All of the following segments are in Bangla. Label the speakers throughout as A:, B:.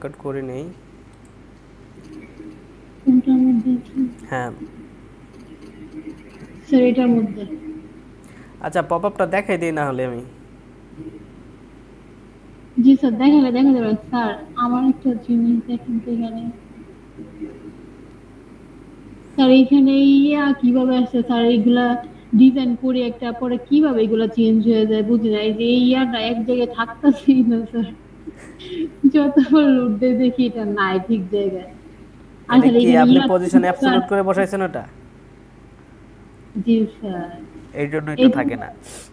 A: রেকর্ড করে নেই।
B: কোনটার মধ্যে?
A: হ্যাঁ
B: স্যার এটার মধ্যে।
A: আচ্ছা, পপআপটা দেখাই দিই না হলে আমি।
B: জি স্যার, দেখালে দেখা যাবে স্যার। আমার একটা জিনিস দেখেন তো এখানে স্যার, এখানে ইয়া কিভাবে আসছে স্যার? এইগুলা ডিজাইন করে একটা পরে কিভাবে এগুলা চেঞ্জ হয়ে যায় বুঝি না। এই যে এই ইয়াটা এক জায়গায় থাকতেছেই না স্যার, যতবার উঠতে দেখি এটা নাই ঠিক জায়গায়।
A: এটা
B: আসলে
A: কি
B: এখানে
A: আপনি
B: ইয়া
A: পজিশন
B: স্যার।
A: অ্যাবসলিউট করে বসাইছেন ওটা?
B: জি স্যার।
A: এই জন্যই তো
B: এই
A: থাকে না।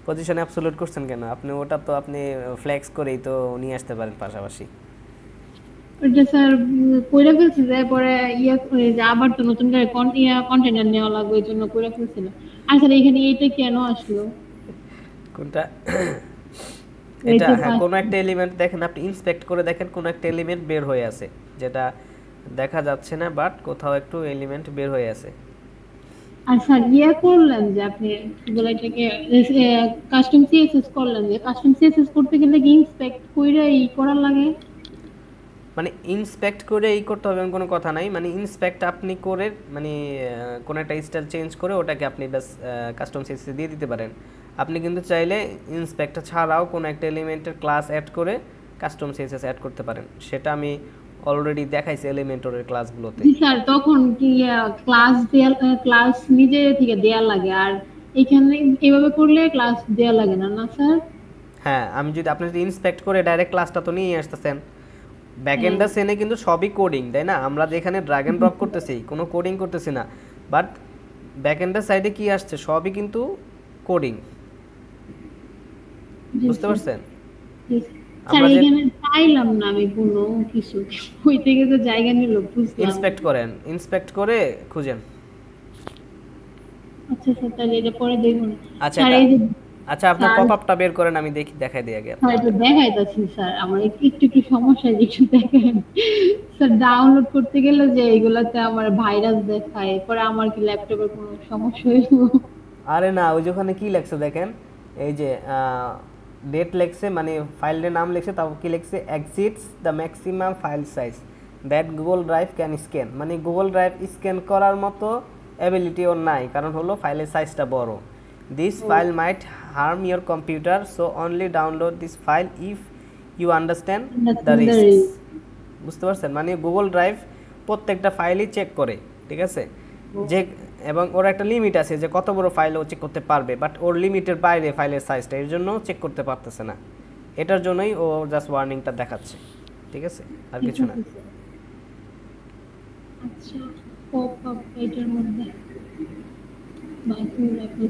A: পজিশন অ্যাবসলিউট করছেন কেন আপনি? ওটা তো আপনি ফ্লেক্স করেই তো নিয়ে আসতে পারেন পাশাপাশি।
B: ওইটা স্যার কইরা ফেলছি, পরে ইয়া করে যে আবার তো নতুন করে কন্টেনার নেওয়া লাগবে, এই জন্য কইরা ফেলছিল। আর স্যার এখানে এইটা কেন আসলো?
A: কোনটা?
B: এই
A: এটা
B: যে
A: হ্যাঁ, কোনো একটা এলিমেন্ট দেখেন, আপনি ইন্সপেক্ট করে দেখেন কোনো একটা এলিমেন্ট বের হয়ে আছে, যেটা দেখা যাচ্ছে না বাট কোথাও একটু এলিমেন্ট বের হয়ে আছে।
B: আর স্যার ইয়া করলেন যে আপনি কি বলে এটাকে, কাস্টম সিএসএস করলেন, যে কাস্টম সিএসএস করতে গেলে কি ইন্সপেক্ট কইরা করার লাগে?
A: মানে ইন্সপেক্ট করে এই করতে হবে এমন কোনো কথা নাই, মানে ইন্সপেক্ট আপনি করে মানে কোনো একটা স্টাইল চেঞ্জ করে ওটাকে আপনি বাস কাস্টম সিএসএস দিয়ে দিতে পারেন। আপনি কিন্তু চাইলে ইন্সপেক্ট ছাড়াও কোনো একটা এলিমেন্টের ক্লাস অ্যাড করে কাস্টম সিএসএস অ্যাড করতে পারেন, সেটা আমি অলরেডি দেখাইছি এলিমেন্টরের ক্লাসগুলোতে।
B: জি স্যার, তখন কি ক্লাস দেয়া, ক্লাস নিজে থেকে দেয়া লাগে, আর এখানে এভাবে করলে ক্লাস দেয়া লাগে না, না স্যার?
A: হ্যাঁ, আমি যদি আপনি যদি ইন্সপেক্ট করে ডাইরেক্ট ক্লাসটা তো নিয়ে আসতেছেন,
B: হ্যাঁ।
A: ব্যাকএন্ডার সেনে কিন্তু সবই কোডিং, তাই না? আমরা যেখানে ড্র্যাগ এন্ড ড্রপ করতেছি কোনো কোডিং করতেছি না, বাট ব্যাকএন্ডার সাইডে কি আসছে সবই কিন্তু কোডিং।
B: জি
A: বুঝতে
B: স্যার।
A: পারছেন?
B: জি স্যার,
A: আমরা যে
B: এইখানে পাইলাম না আমি কোনো কিছু। ওই থেকে তো জায়গা নিল বুঝলাম।
A: ইন্সপেক্ট করেন, ইন্সপেক্ট করে খুঁজেন।
B: আচ্ছা স্যার, তাহলে এটা পরে দেখুন।
A: আচ্ছা
B: স্যার
A: এটা,
B: এই যে,
A: আচ্ছা আপনার
B: স্যার,
A: পপআপটা বের করেন, আমি দেখি দেখাই দিই আগে
B: স্যার
A: আপনাকে।
B: এটা দেখাইতাছি স্যার, আমার একটু একটু একটু সমস্যা যে একটু দেখেন। স্যার ডাউনলোড করতে গেলে যে এগুলাতে আমার ভাইরাস দেখায়, পরে আমার কি ল্যাপটপের কোনো সমস্যা হইল?
A: আরে না, ওই যে ওখানে কি লেখছে দেখেন, এই যে ডেট লেখছে, মানে ফাইলের নাম লেখছে, তারপর কি লেখছে, exits the maximum file size that Google drive can scan, মানে গুগল ড্রাইভ স্ক্যান করার মতো অ্যাবিলিটি ওর নাই, কারণ হলো ফাইলের সাইজটা বড়। This file might harm your computer, so only download this file if you understand the risks. বুঝতে পারছেন? মানে গুগল ড্রাইভ প্রত্যেকটা ফাইলই চেক করে, ঠিক আছে? যে এবং ওর একটা লিমিট আছে যে কত বড় ফাইল ও চেক করতে পারবে, বাট ওর লিমিটের বাইরে ফাইলের সাইজটা, এর জন্য চেক করতে পারতেছে না। এটার জন্যই ও জাস্ট ওয়ার্নিংটা দেখাচ্ছে, ঠিক আছে? আর
B: ঠিক
A: কিছু না।
B: আছে স্যার। আচ্ছা, পপ আপ এটার মধ্যে বাকি লেখা।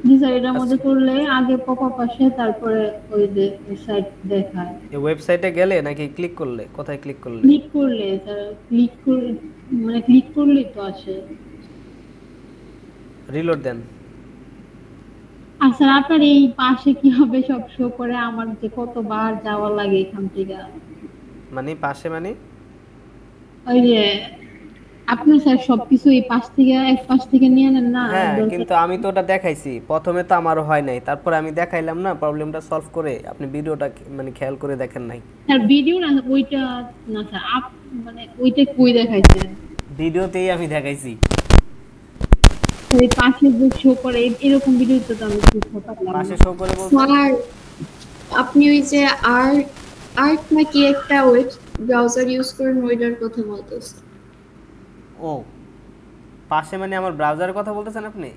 B: জি স্যার, এটার
A: আচ্ছা,
B: মধ্যে করলে আগে পপ আপ আসে, তারপরে ওই যে সাইট দেখায়।
A: এই ওয়েবসাইটে গেলে নাকি ক্লিক করলে, কোথায় ক্লিক করলে?
B: ক্লিক করলে স্যার, ক্লিক করলে মানে ক্লিক করলেই তো আসে।
A: রিলোড দেন।
B: আর স্যার আপনার এই পাশে কি হবে সব শো করে? আমার যে কতবার যাওয়া লাগে এখান থেকে।
A: মানে পাশে মানে?
B: ওই যে আপনি স্যার সবকিছু এই পাশ থেকে, এক পাশ থেকে নিয়ে নেন না
A: হ্যাঁ,
B: দরকার।
A: কিন্তু আমি তো ওটা দেখাইছি প্রথমে, তো আমারও হয় নাই, তারপরে আমি দেখাইলাম না প্রবলেমটা সলভ করে, আপনি ভিডিওটা মানে খেয়াল করে দেখেন নাই?
B: স্যার ভিডিও না ওইটা, না স্যার মানে ওইটা কই দেখাইছেন?
A: ভিডিওতেই আমি দেখাইছি।
B: স্যার এই পাশে যে শো করে এরকম ভিডিও তো আমি বুঝতে পারলাম
A: পাশে
B: না।
A: শো করে বলতে?
C: স্যার, আপনি ওই যে আর্ট আর্ট নাকি একটা ওয়েব ব্রাউজার ইউজ করেন ওইটার কথা বলতেছেন?
A: ও, পাশে মানে আমার ব্রাউজারের কথা বলতেছেন আপনি?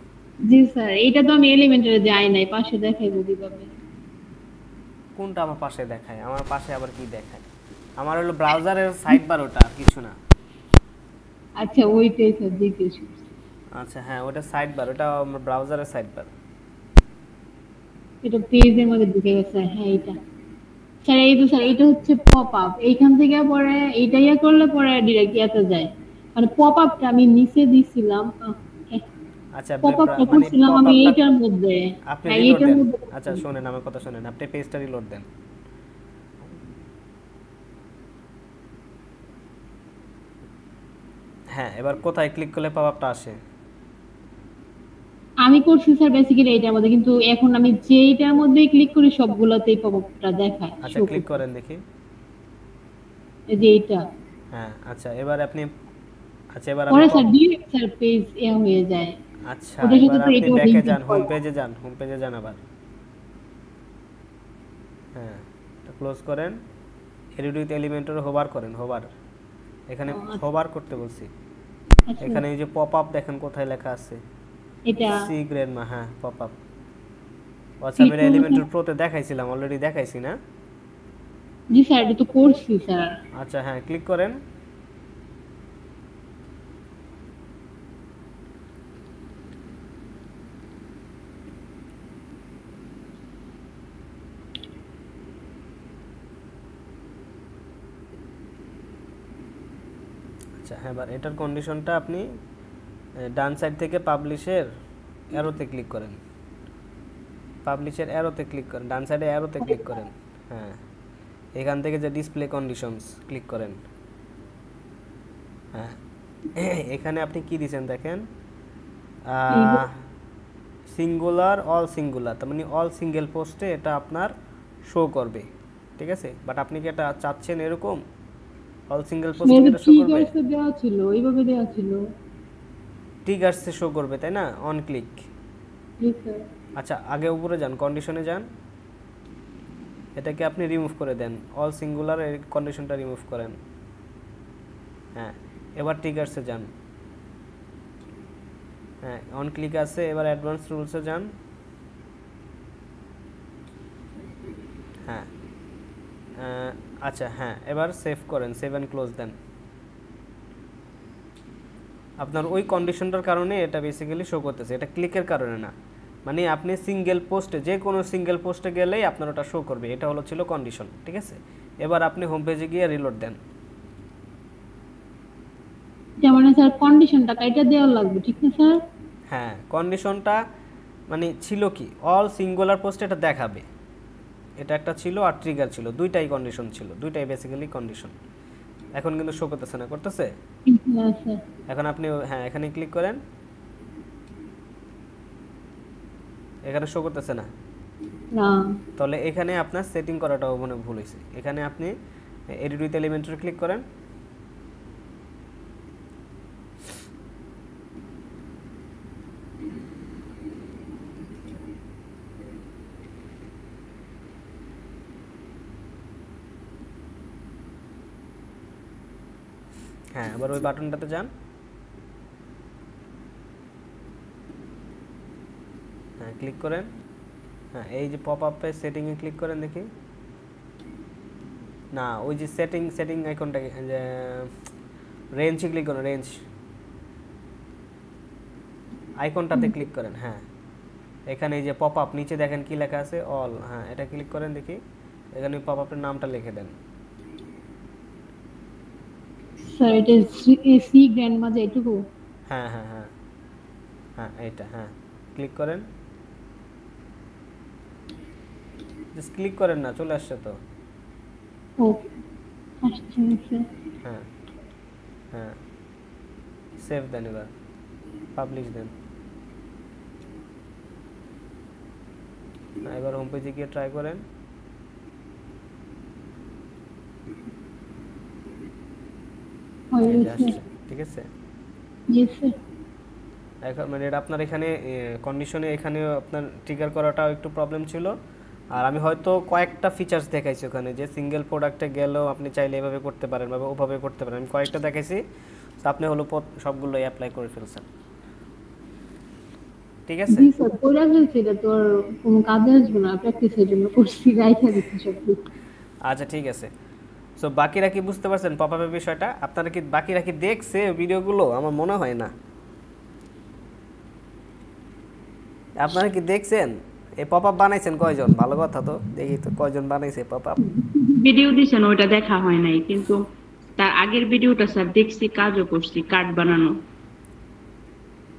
B: জি স্যার, এটা তো আমি এলিমেন্টারে যাই নাই, পাশে দেখাইবো কিভাবে?
A: কোনটা আমার পাশে দেখায়? আমার পাশে আবার কি দেখায়? আমার হলো ব্রাউজারের সাইড বার, ওটা আর কিছু না।
B: আচ্ছা ওইটাই স্যার জিজ্ঞেস করছি।
A: আচ্ছা হ্যাঁ, ওটা সাইড বার, ওটা আমার ব্রাউজারের সাইড বার।
B: এটা পেজের মধ্যে ঢুকে গেছে, হ্যাঁ এটা। স্যার এই তো স্যার, এটা হচ্ছে পপ আপ, এইখান থেকে পরে এইটা ইয়ে করলে পরে ডিরেক্ট ইয়াতে যায়। মানে পপ আপটা আমি নিচে দিছিলাম,
A: আচ্ছা
B: পপ আপটা
A: মানে
B: করছিলাম
A: পপ
B: আমি
A: আপটা
B: এইটার মধ্যে।
A: আপনি
B: হ্যাঁ
A: রিলোড
B: এইটার
A: দেন।
B: মধ্যে
A: আচ্ছা
B: করছিলাম।
A: শোনেন আমার কথা, শোনেন, আপনি পেজটা রিলোড দেন। হ্যাঁ, এবার কোথায় ক্লিক করলে পপ আপটা আসে?
B: আমি করছি স্যার বেসিক্যালি এইটার মধ্যে, কিন্তু এখন আমি যেইটার মধ্যে ক্লিক করি সবগুলাতেই পপআপটা দেখায়,
A: আচ্ছা
B: শো
A: ক্লিক
B: করতে।
A: করেন দেখি।
B: এই যে এইটা
A: হ্যাঁ আচ্ছা এবার আপনি, আচ্ছা এবার আমি
B: পরে স্যার ডিরেক্ট স্যার পেজ হয়ে যায়,
A: আচ্ছা
B: ওটার সাথে
A: এবার
B: তো
A: আপনি
B: এটাও
A: ব্যাকে
B: লিঙ্কেজ
A: যান, হোম
B: করা।
A: পেজে যান, হোম পেজে যান আবার। হ্যাঁ এটা ক্লোজ করেন, এডিট উইথ এলিমেন্টর হোভার করেন, হোভার, এখানে
B: ও, আচ্ছা
A: হোভার করতে বলছি।
B: আচ্ছা,
A: এখানে এই যে পপ আপ দেখেন কোথায় লেখা আছে,
B: এটা
A: সি গ্রেডমা, হ্যাঁ পপ আপ। আচ্ছা আমি
B: ফিট
A: এলিমেন্টর প্রোতে দেখাইছিলাম, অলরেডি দেখাইছি না?
B: জি স্যার, এটা তো করছি স্যার।
A: আচ্ছা হ্যাঁ ক্লিক করেন। আচ্ছা হ্যাঁ এবার এটার কন্ডিশনটা আপনি ডান সাইড থেকে পাবলিশের অ্যারোতে ক্লিক করেন, পাবলিশের অ্যারোতে ক্লিক করেন, ডান সাইডে অ্যারোতে ক্লিক করেন। হ্যাঁ এখান থেকে যে ডিসপ্লে কন্ডিশনস ক্লিক করেন। হ্যাঁ এখানে আপনি কি দিয়েছেন দেখেন, সিঙ্গুলার অল সিঙ্গুলার, তার মানে অল সিঙ্গেল পোস্টে এটা আপনার শো করবে, ঠিক আছে? বাট আপনি কি এটা চাচ্ছেন এরকম অল সিঙ্গেল পোস্টে
B: মেবি
A: এটা শো করবে?
B: ট্রিগার্সে দেওয়া ছিল, এইভাবে দেওয়া ছিল।
A: ট্রিগার্সে শো করবে তাই না, অন ক্লিক।
B: G sir.
A: আচ্ছা আগে উপরে যান, কন্ডিশনে যান, এটাকে আপনি রিমুভ করে দেন, অল সিঙ্গুলার এর কন্ডিশনটা রিমুভ করেন। হ্যাঁ এবার ট্রিগার্সে যান, হ্যাঁ অন ক্লিক আছে, এবার অ্যাডভান্স রুলসে যান। হ্যাঁ আচ্ছা হ্যাঁ এবার সেভ করেন, সেভ অ্যান্ড ক্লোজ দেন। আপনার ওই কন্ডিশনটার কারণে এটা বেসিক্যালি শো করতেছে, এটা ক্লিকের কারণে না, মানে আপনি সিঙ্গেল পোস্টে, যে কোনো সিঙ্গেল পোস্টে গেলেই আপনার ওটা শো করবে, এটা হলো ছিল কন্ডিশন, ঠিক আছে? এবার আপনি হোম পেজে গিয়ে রিলোড দেন।
B: যেমন স্যার কন্ডিশনটা কাইটা দেওয়া লাগবে, ঠিক না স্যার?
A: হ্যাঁ কন্ডিশনটা মানে ছিল কি, অল সিঙ্গুলার পোস্টে এটা দেখাবে, এটা একটা ছিল, আর ট্রিগার ছিল, দুইটাই কন্ডিশন ছিল, দুইটাই বেসিক্যালি কন্ডিশন। এখন কিন্তু শো করতেছে না, করতেছে?
B: না স্যার।
A: এখন আপনি হ্যাঁ এখানে ক্লিক করেন, এখানে শো করতেছে না,
B: না
A: তাহলে এখানে আপনার সেটিং করাটাও মনে ভুল হয়েছে। এখানে আপনি এডিট উইথ এলিমেন্টরে ক্লিক করেন, হ্যাঁ আবার ওই বাটনটাতে যান, হ্যাঁ ক্লিক করেন, হ্যাঁ এই যে পপ আপে সেটিংয়ে ক্লিক করেন দেখি, না ওই যে সেটিং আইকনটা, যে রেঞ্জে ক্লিক করেন, রেঞ্জ আইকনটাতে ক্লিক করেন। হ্যাঁ এখানে এই যে পপ আপ নিচে দেখেন কি লেখা আছে, অল, হ্যাঁ এটা ক্লিক করেন দেখি, এখানে পপ আপের নামটা লিখে দেন।
B: স্যার, এটা সি গ্র্যান্ডমা যে এটুকু।
A: হ্যাঁ হ্যাঁ হ্যাঁ হ্যাঁ এইটা, হ্যাঁ ক্লিক করেন, জাস্ট ক্লিক করেন না, চলে আসছে তো।
B: ও আসছে স্যার।
A: হ্যাঁ হ্যাঁ সেভ দেন, এবার পাবলিশ দেন। এবার হোম পেজে গিয়ে ট্রাই করেন, এই যে আসছে, ঠিক আছে?
B: জি স্যার।
A: এখন মানে এটা আপনার এখানে কন্ডিশনে এখানে আপনার ট্রিগার করাটাও একটু প্রবলেম ছিল, আর আমি হয়তো কয়েকটা ফিচার্স দেখাইছি ওখানে, যে সিঙ্গেল প্রোডাক্টে গেলেও আপনি চাইলে এভাবে করতে পারেন বা ওভাবে করতে পারেন, আমি কয়েকটা দেখাইছি, তো আপনি হলো সবগুলো অ্যাপ্লাই করে ফেলছেন, ঠিক আছে?
B: জি স্যার, পড়া ফেলছি, এটা তো আর কোনো কাজে আসবে না, প্র্যাকটিসের জন্য করছি, রাইখা দিচ্ছি সব কিছু।
A: আচ্ছা ঠিক আছে। সো বাকিরা কি বুঝতে পারছেন পপ আপের বিষয়টা? আপনারা কি বাকিরা কি দেখছে ভিডিওগুলো? আমার মনে হয় না। আপনারা কি দেখছেন? এই পপ আপ বানাইছেন কয়জন? ভালো কথা তো, দেখি তো কয়জন বানাইছে পপ আপ।
D: ভিডিও দিছেন ওইটা দেখা হয় নাই, কিন্তু তার আগের ভিডিওটা স্যার দেখছি, কাজও করছি, কার্ড বানানো।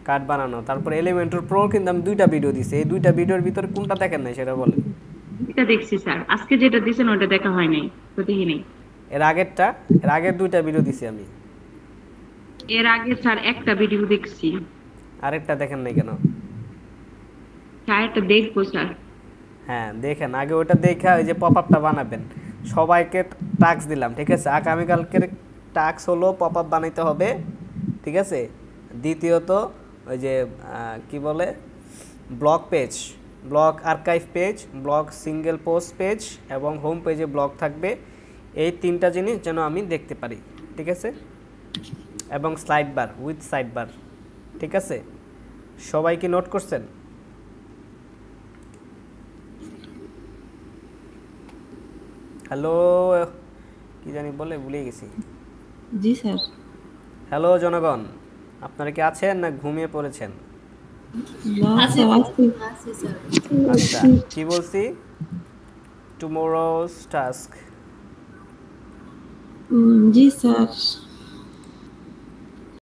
A: কার্ড বানানো, তারপর এলিমেন্টর প্রো কিন্তু আমি দুইটা ভিডিও দিছি, এই দুইটা ভিডিওর ভিতরে কোনটা দেখেন নাই সেটা বলেন।
D: এটা দেখছি স্যার, আজকে যেটা দিছেন ওটা দেখা হয় নাই, তো দেখি নাই।
A: এর আগের দুইটা ভিডিও দিছি আমি।
D: এর আগে স্যার একটা ভিডিও দেখছি।
A: আরেকটা দেখেন নাই কেন?
D: ট্রায়ালটা দেখবো স্যার।
A: হ্যাঁ দেখেন, আগে ওটা দেখে ওই যে পপ আপটা বানাবেন। সবাইকে টাস্ক দিলাম, ঠিক আছে? আগামীকালকের টাস্ক হলো পপ আপ বানাইতে হবে, ঠিক আছে? দ্বিতীয়ত ওই যে কি বলে, blog page, blog archive page, blog single post page এবং হোম পেজে ব্লগ থাকবে। এই তিনটা জিনিস যেন আমি দেখতে পারি, ঠিক আছে? এবং slide bar, with side bar, ঠিক আছে? সবাই কি নোট করছেন? হ্যালো, কি জানি বলে ভুলে গেছি।
E: জি স্যার।
A: হ্যালো জনগণ, আপনারা কি আছেন না ঘুমিয়ে পড়েছেন?
E: না স্যার, আজকে
A: আচ্ছা, কি বলছি? Tomorrow's task.
E: জি স্যার।